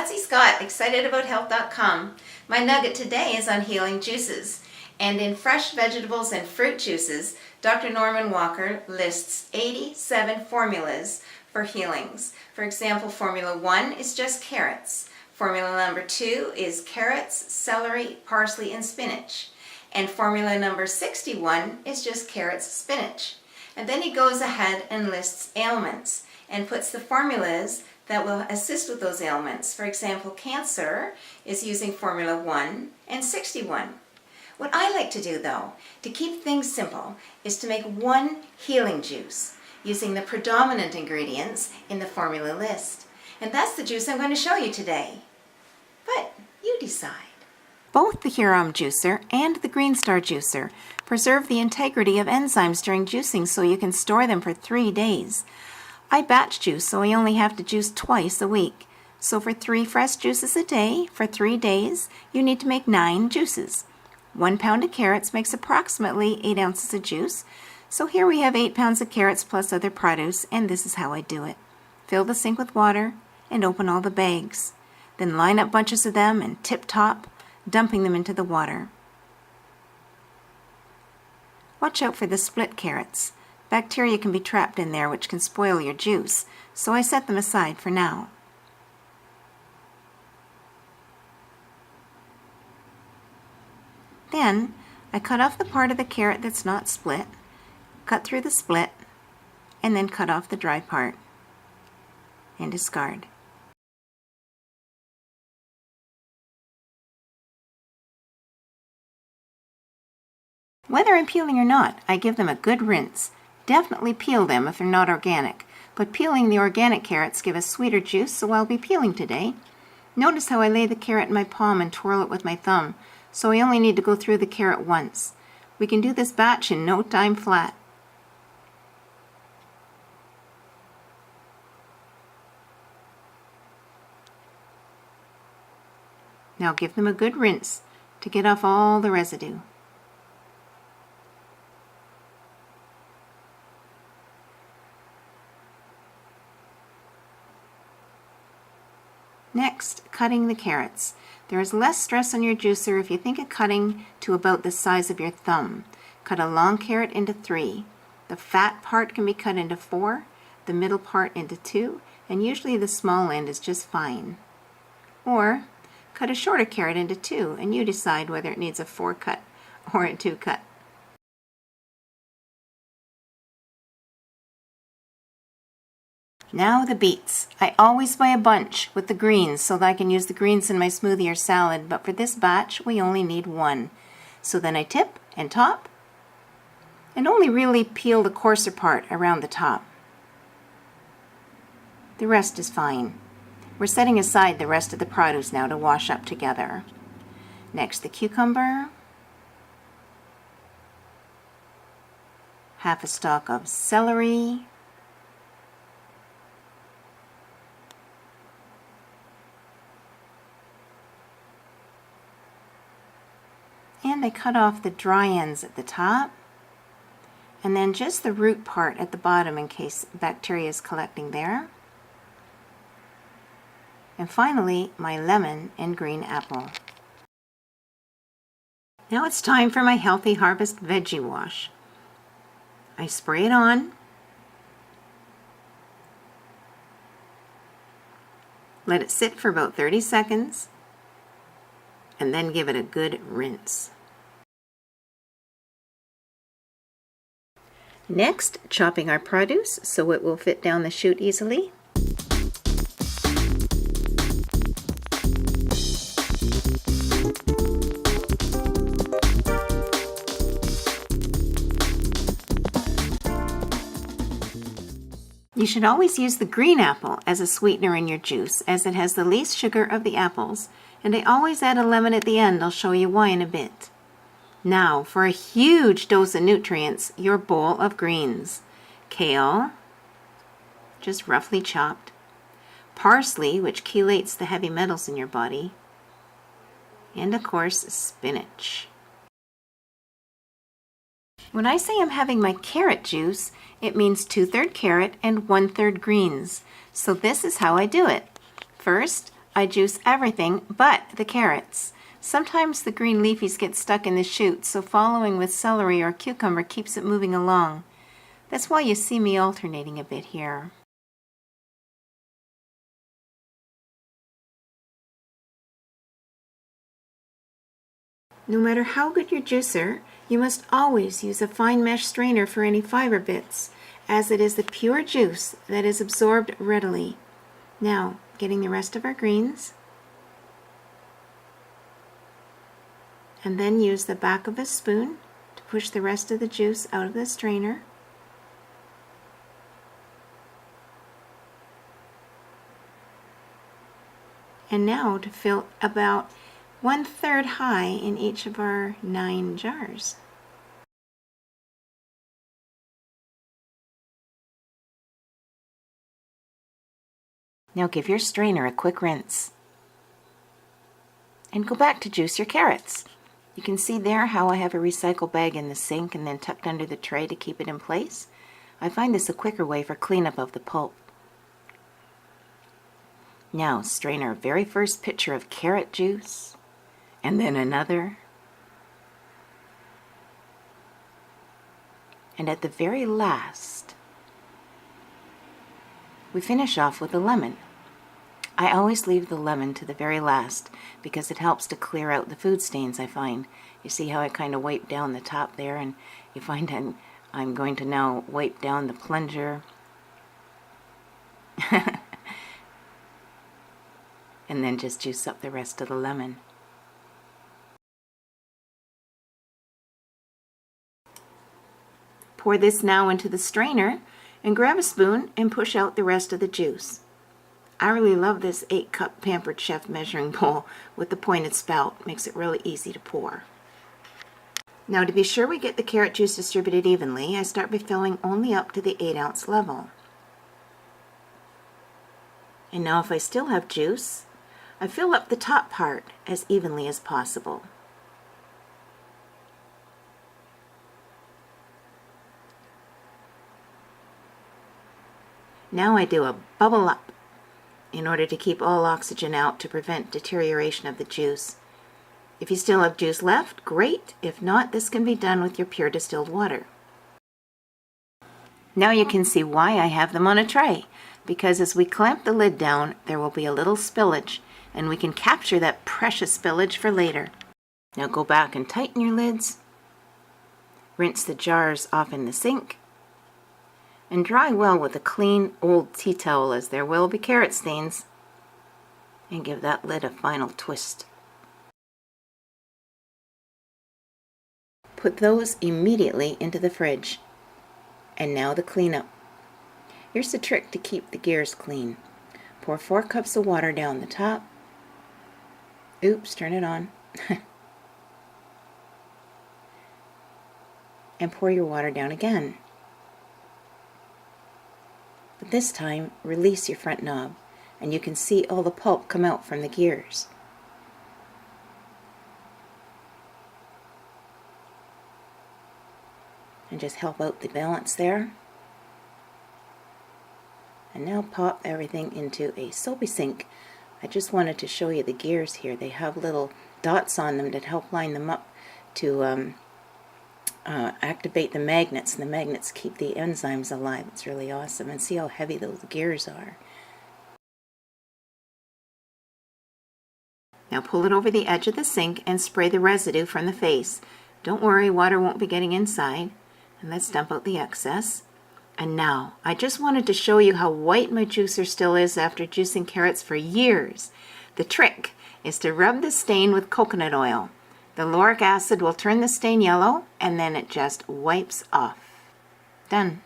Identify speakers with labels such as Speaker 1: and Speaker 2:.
Speaker 1: Patsy Scott, excitedabouthealth.com. My nugget today is on healing juices. And in fresh vegetables and fruit juices, Dr. Norman Walker lists 87 formulas for healings. For example, Formula 1 is just carrots. Formula number 2 is carrots, celery, parsley, and spinach. And formula number 61 is just carrots, spinach. And then he goes ahead and lists ailments and puts the formulas that will assist with those ailments. For example, cancer is using Formula 1 and 61. What I like to do, though, to keep things simple, is to make one healing juice using the predominant ingredients in the formula list. And that's the juice I'm going to show you today. But you decide. Both the Huron juicer and the Green Star juicer preserve the integrity of enzymes during juicing so you can store them for 3 days. I batch juice, so I only have to juice twice a week. So for 3 fresh juices a day, for 3 days, you need to make 9 juices. 1 pound of carrots makes approximately 8 ounces of juice. So here we have 8 pounds of carrots plus other produce, and this is how I do it. Fill the sink with water and open all the bags. Then line up bunches of them and tip-top, dumping them into the water. Watch out for the split carrots. Bacteria can be trapped in there which can spoil your juice, so I set them aside for now. Then I cut off the part of the carrot that's not split, cut through the split, and then cut off the dry part and discard. Whether I'm peeling or not, I give them a good rinse. Definitely peel them if they're not organic, but peeling the organic carrots give a sweeter juice, so I'll be peeling today. Notice how I lay the carrot in my palm and twirl it with my thumb, so I only need to go through the carrot once. We can do this batch in no time flat. Now give them a good rinse to get off all the residue. Next, cutting the carrots. There is less stress on your juicer if you think of cutting to about the size of your thumb. Cut a long carrot into 3. The fat part can be cut into 4, the middle part into 2, and usually the small end is just fine. Or, cut a shorter carrot into 2, and you decide whether it needs a 4 cut or a 2 cut. Now the beets. I always buy a bunch with the greens so that I can use the greens in my smoothie or salad, but for this batch we only need 1. So then I tip and top and only really peel the coarser part around the top. The rest is fine. We're setting aside the rest of the produce now to wash up together. Next, the cucumber, half a stalk of celery, and I cut off the dry ends at the top, and then just the root part at the bottom in case bacteria is collecting there. And finally, my lemon and green apple. Now it's time for my Healthy Harvest Veggie Wash. I spray it on, let it sit for about 30 seconds, and then give it a good rinse. Next, chopping our produce so it will fit down the chute easily. You should always use the green apple as a sweetener in your juice, as it has the least sugar of the apples, and I always add a lemon at the end. I'll show you why in a bit. Now, for a huge dose of nutrients, your bowl of greens. Kale, just roughly chopped. Parsley, which chelates the heavy metals in your body. And of course, spinach. When I say I'm having my carrot juice, it means 2/3 carrot and 1/3 greens. So this is how I do it. First, I juice everything but the carrots. Sometimes the green leafies get stuck in the shoots, so following with celery or cucumber keeps it moving along. That's why you see me alternating a bit here. No matter how good your juicer, you must always use a fine mesh strainer for any fiber bits, as it is the pure juice that is absorbed readily. Now, getting the rest of our greens, and then use the back of a spoon to push the rest of the juice out of the strainer. And now to fill about 1/3 high in each of our 9 jars. Now give your strainer a quick rinse. And go back to juice your carrots. You can see there how I have a recycle bag in the sink and then tucked under the tray to keep it in place. I find this a quicker way for cleanup of the pulp. Now strain our very first pitcher of carrot juice, and then another. And at the very last, we finish off with a lemon. I always leave the lemon to the very last because it helps to clear out the food stains, I find. You see how I kind of wipe down the top there, and you find I'm going to now wipe down the plunger. And then just juice up the rest of the lemon. Pour this now into the strainer and grab a spoon and push out the rest of the juice. I really love this 8-cup Pampered Chef measuring bowl with the pointed spout. Makes it really easy to pour. Now to be sure we get the carrot juice distributed evenly, I start by filling only up to the 8-ounce level. And now if I still have juice, I fill up the top part as evenly as possible. Now I do a bubble up in order to keep all oxygen out to prevent deterioration of the juice. If you still have juice left, great. If not, this can be done with your pure distilled water. Now you can see why I have them on a tray, because as we clamp the lid down, there will be a little spillage, and we can capture that precious spillage for later. Now go back and tighten your lids, rinse the jars off in the sink, and dry well with a clean old tea towel, as there will be carrot stains, and give that lid a final twist. Put those immediately into the fridge. And now the cleanup. Here's the trick to keep the gears clean. Pour 4 cups of water down the top. Oops, turn it on. And pour your water down again. But this time, release your front knob, and you can see all the pulp come out from the gears. And just help out the balance there. And now pop everything into a soapy sink. I just wanted to show you the gears here. They have little dots on them that help line them up to activate the magnets, and the magnets keep the enzymes alive. It's really awesome. And see how heavy those gears are. Now pull it over the edge of the sink and spray the residue from the face. Don't worry, water won't be getting inside. And let's dump out the excess. And now, I just wanted to show you how white my juicer still is after juicing carrots for years. The trick is to rub the stain with coconut oil. The lauric acid will turn the stain yellow, and then it just wipes off. Done.